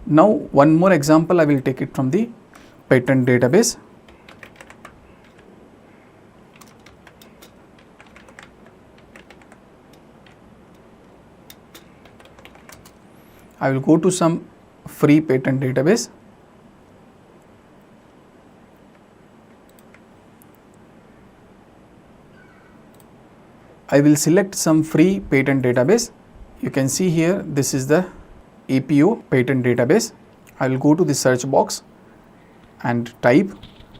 Now one more example, I will take it from the patent database. I will go to some free patent database. I will select some free patent database. You can see here, this is the APO patent database. I will go to the search box and type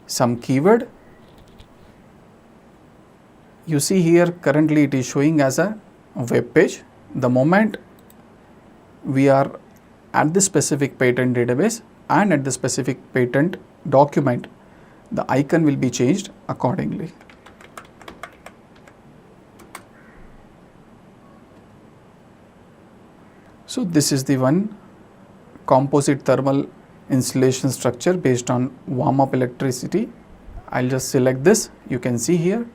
some keyword. You see here, currently it is showing as a web page. The moment we are at the specific patent database and at the specific patent document, the icon will be changed accordingly. So this is the one composite thermal insulation structure based on warm up electricity. I'll just select this. You can see here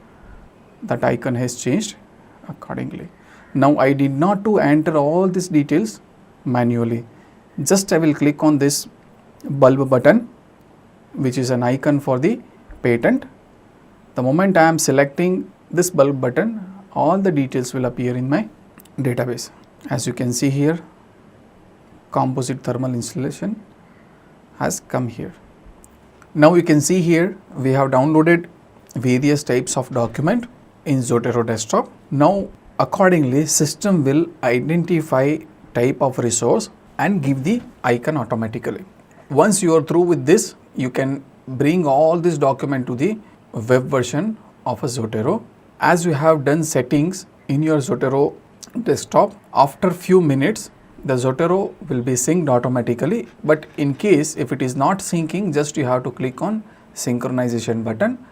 that icon has changed accordingly. Now I did not to enter all these details manually. Just I will click on this bulb button, which is an icon for the patent. The moment I am selecting this bulb button, all the details will appear in my database. As you can see here, composite thermal insulation has come here. Now you can see here, we have downloaded various types of document in Zotero desktop. Now accordingly, system will identify type of resource and give the icon automatically. Once you are through with this, you can bring all this document to the web version of a Zotero. As you have done settings in your Zotero desktop, after few minutes the Zotero will be synced automatically, but in case if it is not syncing, just you have to click on synchronization button.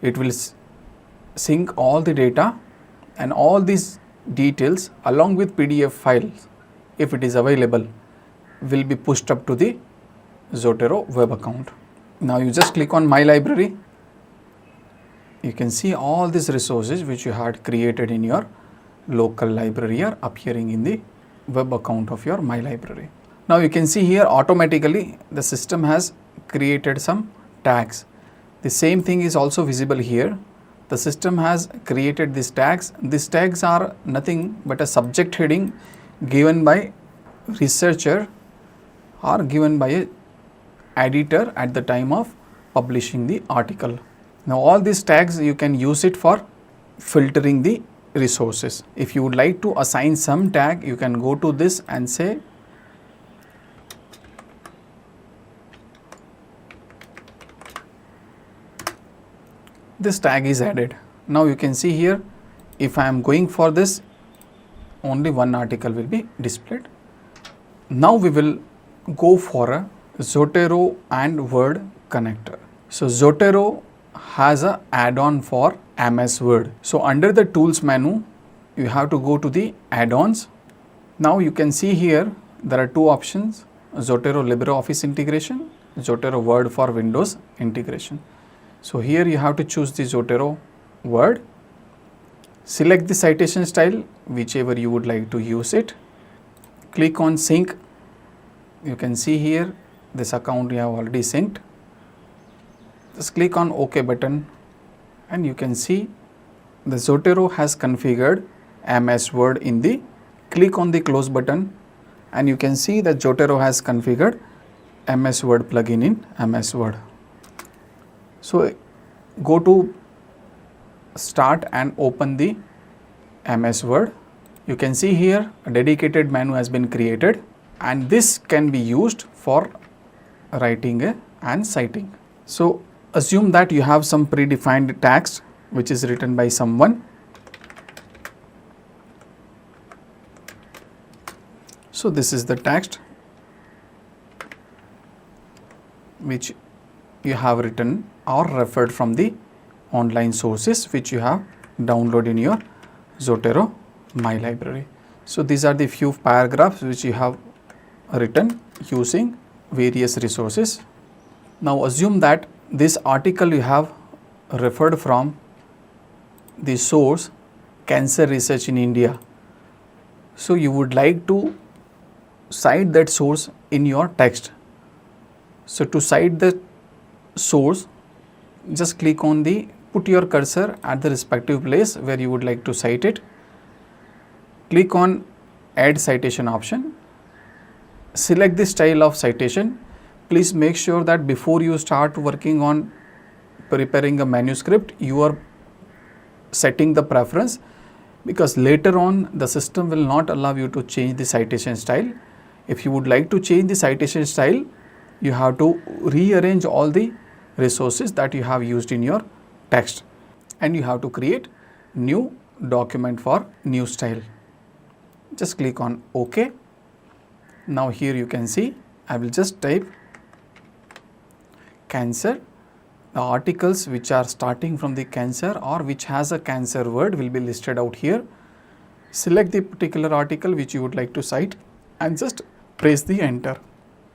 It will sync all the data and all these details along with PDF files, if it is available, will be pushed up to the Zotero web account. Now you just click on My Library. You can see all these resources which you had created in your local library are appearing in the web account of your My Library. Now you can see here automatically the system has created some tags. The same thing is also visible here. The system has created these tags. These tags are nothing but a subject heading given by researcher or given by a editor at the time of publishing the article. Now all these tags you can use it for filtering the resources. If you would like to assign some tag, you can go to this and say this tag is added. Now you can see here, if I am going for this, only one article will be displayed. Now we will go for a Zotero and Word connector. So Zotero has a add-on for MS Word. So under the tools menu, you have to go to the add-ons. Now you can see here there are two options: Zotero LibreOffice integration, Zotero Word for Windows integration. So here you have to choose the Zotero Word. Select the citation style, whichever you would like to use it. Click on sync. You can see here this account you have already synced. Just click on OK button and you can see the Zotero has configured MS Word in the. Click on the close button and you can see that Zotero has configured MS Word plugin in MS Word. So go to start and open the MS Word. You can see here a dedicated menu has been created and this can be used for writing and citing. So assume that you have some predefined text which is written by someone. So this is the text which you have written or referred from the online sources which you have downloaded in your Zotero My Library. So these are the few paragraphs which you have written using various resources. Now assume that this article you have referred from the source Cancer Research in India. So you would like to cite that source in your text. So to cite the source, just click on the put your cursor at the respective place where you would like to cite it. Click on add citation option. Select the style of citation. Please make sure that before you start working on preparing a manuscript, you are setting the preference, because later on the system will not allow you to change the citation style. If you would like to change the citation style, you have to rearrange all the resources that you have used in your text, and you have to create new document for new style. Just click on OK. Now here you can see I will just type cancer. The articles which are starting from the cancer or which has a cancer word will be listed out here. Select the particular article which you would like to cite and just press the enter.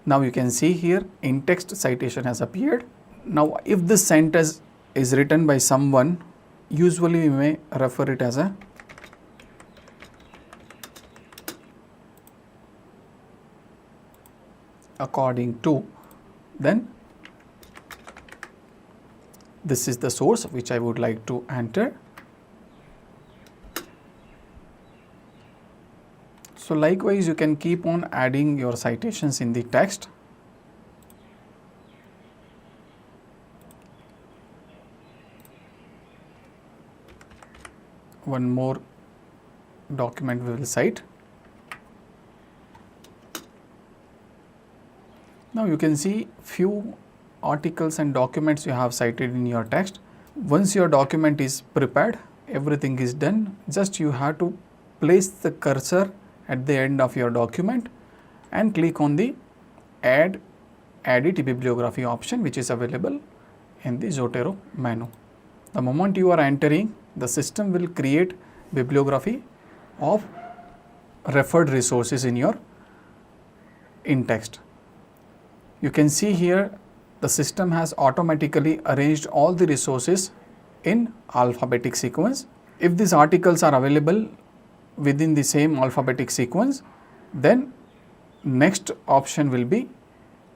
Now you can see here in text citation has appeared. Now if this sentence is written by someone, usually we may refer it as a according to, then this is the source which I would like to enter. So likewise you can keep on adding your citations in the text. One more document we will cite. Now you can see few articles and documents you have cited in your text. Once your document is prepared, everything is done, just you have to place the cursor at the end of your document and click on the add edit bibliography option which is available in the Zotero menu. The moment you are entering, the system will create bibliography of referred resources in your in-text. You can see here the system has automatically arranged all the resources in alphabetic sequence. If these articles are available within the same alphabetic sequence, then next option will be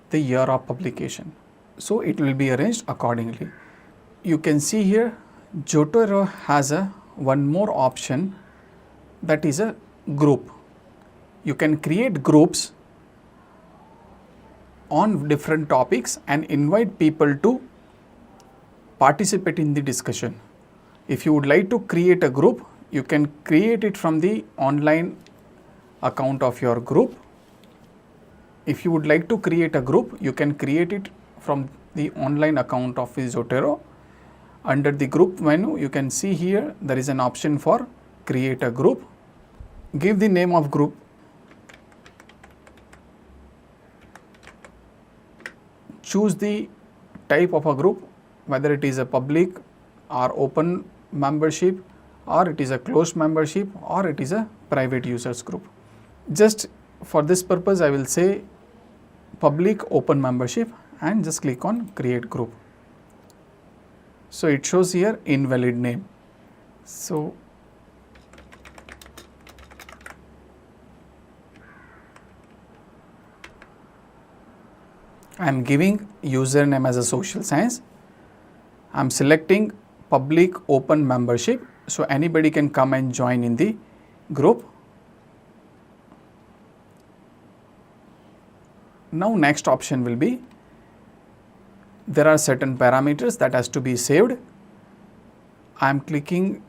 the year of publication. So it will be arranged accordingly. You can see here Zotero has one more option, that is a group. You can create groups on different topics and invite people to participate in the discussion. If you would like to create a group, you can create it from the online account of your group. If you would like to create a group, you can create it from the online account of Zotero. Under the group menu, you can see here there is an option for create a group. Give the name of group. Choose the type of a group, whether it is a public or open membership, or it is a closed membership, or it is a private users group. Just for this purpose, I will say public open membership and just click on create group. So it shows here invalid name. So I am giving username as a social science. I am selecting public open membership, so anybody can come and join in the group. Now next option will be, there are certain parameters that has to be saved. I am clicking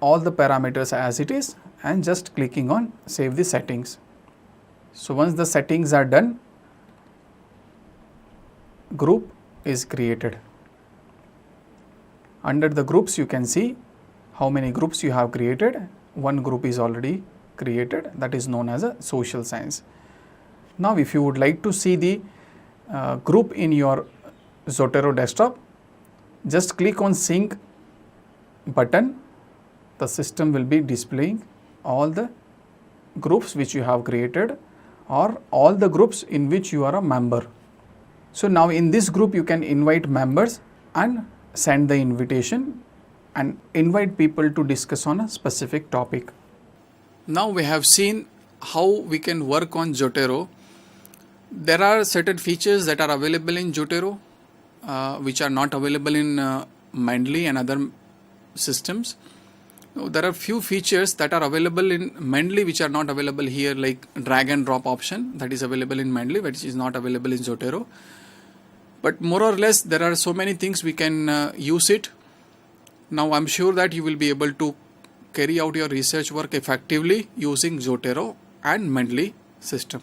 all the parameters as it is and just clicking on save the settings. So once the settings are done, group is created. Under the groups you can see how many groups you have created. One group is already created, that is known as a social science. Now if you would like to see the group in your Zotero desktop, just click on sync button. The system will be displaying all the groups which you have created or all the groups in which you are a member. So now in this group you can invite members and send the invitation and invite people to discuss on a specific topic. Now we have seen how we can work on Zotero. There are certain features that are available in Zotero which are not available in Mendeley and other systems. There are few features that are available in Mendeley which are not available here, like drag and drop option that is available in Mendeley which is not available in Zotero. But more or less there are so many things we can use it. Now I'm sure that you will be able to carry out your research work effectively using Zotero and Mendeley system.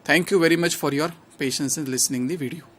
Thank you very much for your patience in listening the video.